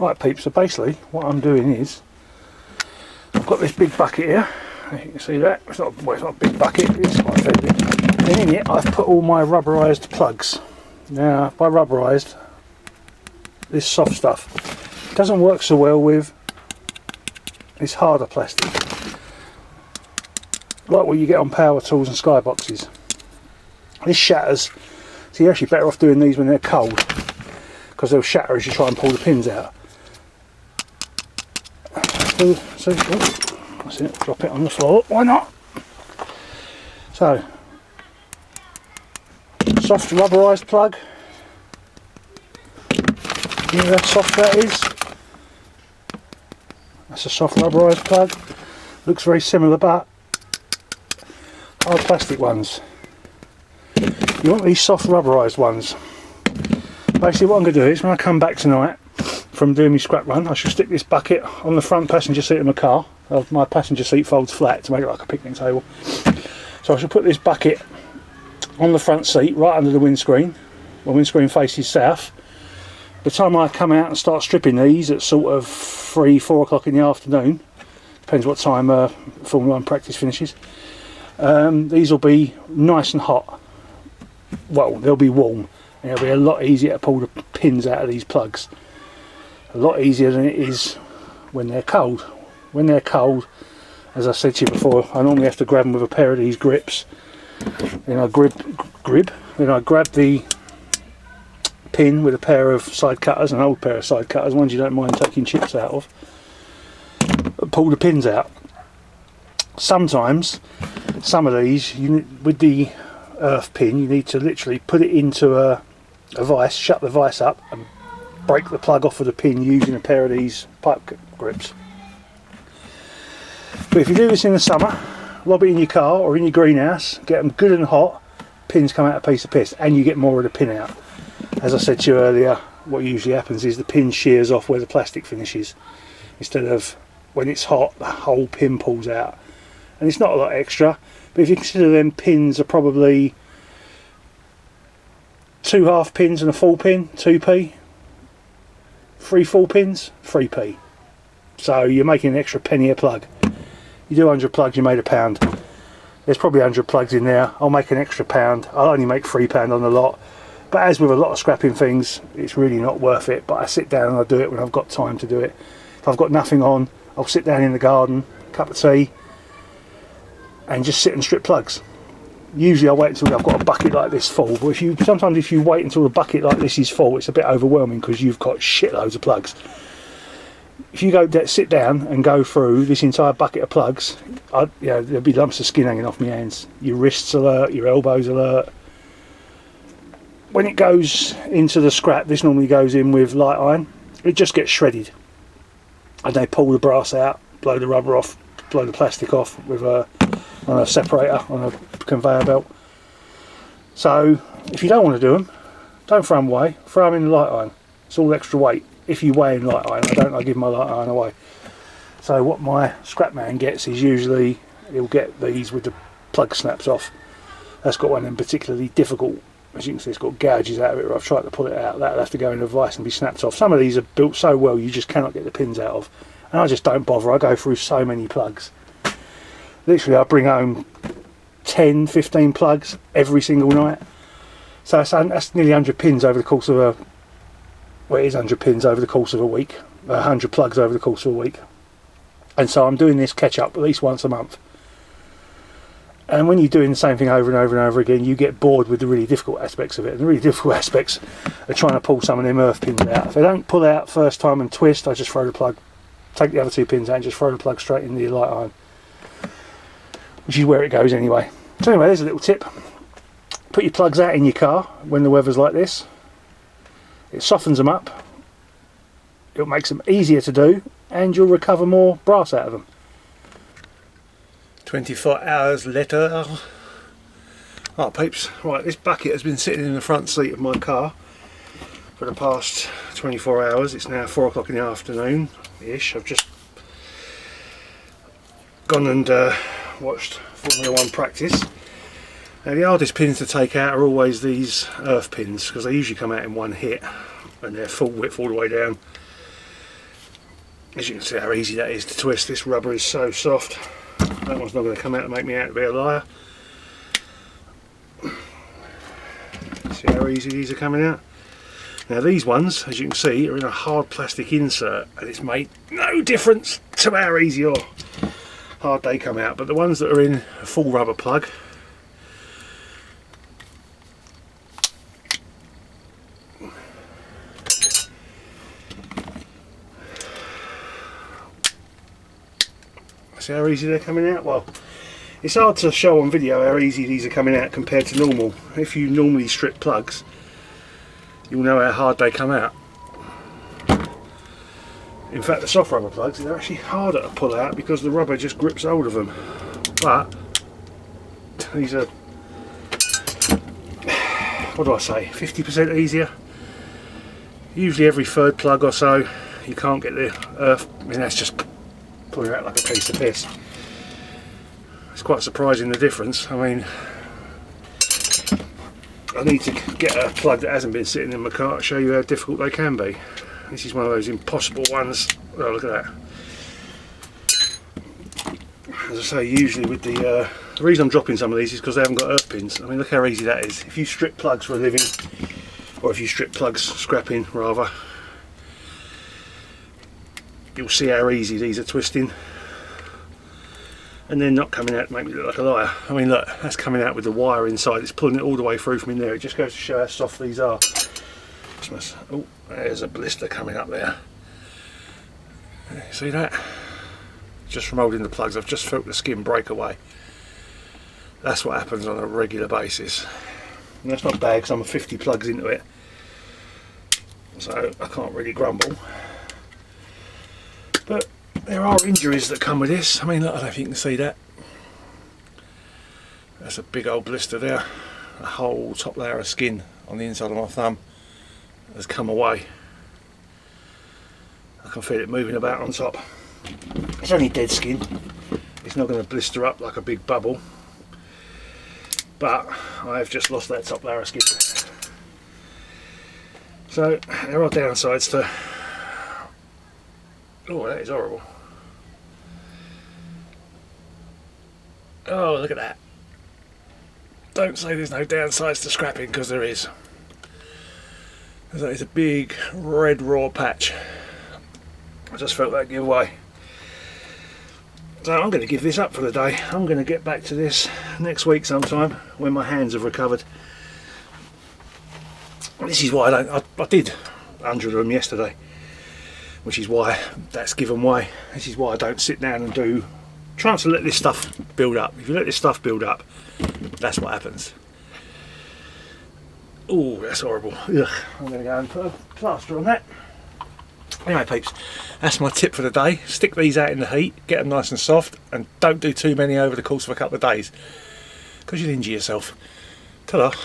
Right peeps, so basically what I'm doing is, I've got this big bucket here, you can see that, it's not a big bucket, it's quite a fair bit, and in it I've put all my rubberised plugs. Now by rubberised, this soft stuff doesn't work so well with this harder plastic, like what you get on power tools and skyboxes. This shatters, so you're actually better off doing these when they're cold, because they'll shatter as you try and pull the pins out. So that's it, drop it on the floor, why not? So, soft rubberised plug. You know how soft that is? That's a soft rubberised plug. Looks very similar, but hard plastic ones. You want these soft rubberised ones. Basically what I'm going to do is, when I come back tonight from doing my scrap run, I shall stick this bucket on the front passenger seat of my car. My passenger seat folds flat to make it like a picnic table. So I shall put this bucket on the front seat, right under the windscreen. My windscreen faces south. By the time I come out and start stripping these at sort of 3-4 o'clock in the afternoon, depends what time Formula 1 practice finishes, these will be nice and hot. Well, they'll be warm, and it'll be a lot easier to pull the pins out of these plugs. A lot easier than it is when they're cold. When they're cold, as I said to you before, I normally have to grab them with a pair of these grips. Then I grab the pin with a pair of side cutters, an old pair of side cutters, ones you don't mind taking chips out of, pull the pins out. Sometimes, some of these, with the earth pin, you need to literally put it into a vise, shut the vise up and break the plug off of the pin using a pair of these pipe grips. But if you do this in the summer, lob it in your car or in your greenhouse, get them good and hot, pins come out a piece of piss, and you get more of the pin out. As I said to you earlier, what usually happens is the pin shears off where the plastic finishes, instead of when it's hot the whole pin pulls out. And it's not a lot extra, but if you consider them pins are probably 2 half pins and a full pin, 2p, 3 full pins, 3p. So you're making an extra penny a plug. You do 100 plugs, you made £1. There's probably 100 plugs in there. I'll make an extra £1. I'll only make £3 on the lot. But as with a lot of scrapping things, it's really not worth it. But I sit down and I do it when I've got time to do it. If I've got nothing on, I'll sit down in the garden, cup of tea, and just sit and strip plugs. Usually I wait until I've got a bucket like this full, but sometimes if you wait until a bucket like this is full, it's a bit overwhelming because you've got shitloads of plugs. If you sit down and go through this entire bucket of plugs, there'll be lumps of skin hanging off my hands. Your wrists alert, your elbows alert. When it goes into the scrap, this normally goes in with light iron, it just gets shredded. And they pull the brass out, blow the rubber off, blow the plastic off with on a separator, on a conveyor belt. So if you don't want to do them, don't throw them away, throw them in the light iron. It's all extra weight. If you weigh in light iron, I give my light iron away. So what my scrap man gets is usually, he'll get these with the plug snaps off. That's got one of them particularly difficult, as you can see it's got gouges out of it where I've tried to pull it out. That'll have to go in a vise and be snapped off. Some of these are built so well you just cannot get the pins out of. And I just don't bother, I go through so many plugs. Literally I bring home 10, 15 plugs every single night. So that's nearly 100 pins over the course of a, well, it is 100 pins over the course of a week, 100 plugs over the course of a week. And so I'm doing this catch up at least once a month. And when you're doing the same thing over and over and over again, you get bored with the really difficult aspects of it. And the really difficult aspects are trying to pull some of them earth pins out. If they don't pull out first time and twist, I just throw the plug, take the other 2 pins out and just throw the plug straight in the light iron, which is where it goes anyway. So anyway, there's a little tip. Put your plugs out in your car when the weather's like this. It softens them up, it makes them easier to do, and you'll recover more brass out of them. 24 hours later. Right peeps, right, this bucket has been sitting in the front seat of my car for the past 24 hours. It's now 4 o'clock in the afternoon ish. I've just gone and watched Formula 1 practice. Now the hardest pins to take out are always these earth pins, because they usually come out in one hit and they're full width all the way down. As you can see how easy that is to twist. This rubber is so soft. That one's not going to come out and make me out to be a liar. See how easy these are coming out? Now these ones, as you can see, are in a hard plastic insert, and it's made no difference to how easy or hard they come out. But the ones that are in a full rubber plug, see how easy they're coming out? Well, it's hard to show on video how easy these are coming out compared to normal. If you normally strip plugs, you'll know how hard they come out. In fact, the soft rubber plugs, they're actually harder to pull out because the rubber just grips hold of them. But these are, what do I say, 50% easier. Usually every third plug or so, you can't get the earth. I mean, that's just pulling out like a piece of piss. It's quite surprising the difference. I mean, I need to get a plug that hasn't been sitting in my car to show you how difficult they can be. This is one of those impossible ones. Oh, look at that. As I say, usually with the reason I'm dropping some of these is because they haven't got earth pins. I mean, look how easy that is. If you strip plugs for a living, or if you strip plugs scrapping rather, you'll see how easy these are twisting. And then not coming out to make me look like a liar. I mean, look, that's coming out with the wire inside. It's pulling it all the way through from in there. It just goes to show how soft these are. Oh, there's a blister coming up there. See that? Just from holding the plugs, I've just felt the skin break away. That's what happens on a regular basis. And that's not bad because I'm 50 plugs into it, so I can't really grumble. But there are injuries that come with this. I mean, look, I don't know if you can see that. That's a big old blister there. A whole top layer of skin on the inside of my thumb has come away. I can feel it moving about on top. It's only dead skin. It's not going to blister up like a big bubble. But I have just lost that top layer of skin. So there are downsides to... Oh, that is horrible. Oh, look at that. Don't say there's no downsides to scrapping, because there is. That is a big red raw patch. I just felt that give way. So I'm going to give this up for the day. I'm going to get back to this next week sometime when my hands have recovered. This is why I did 100 of them yesterday, which is why that's given way. This is why I don't sit down and do, trying to let this stuff build up. If you let this stuff build up, that's what happens. Oh, that's horrible. Ugh. I'm going to go and put a plaster on that. Anyway peeps, that's my tip for the day. Stick these out in the heat, get them nice and soft, and don't do too many over the course of a couple of days, because you'll injure yourself. Ta-da.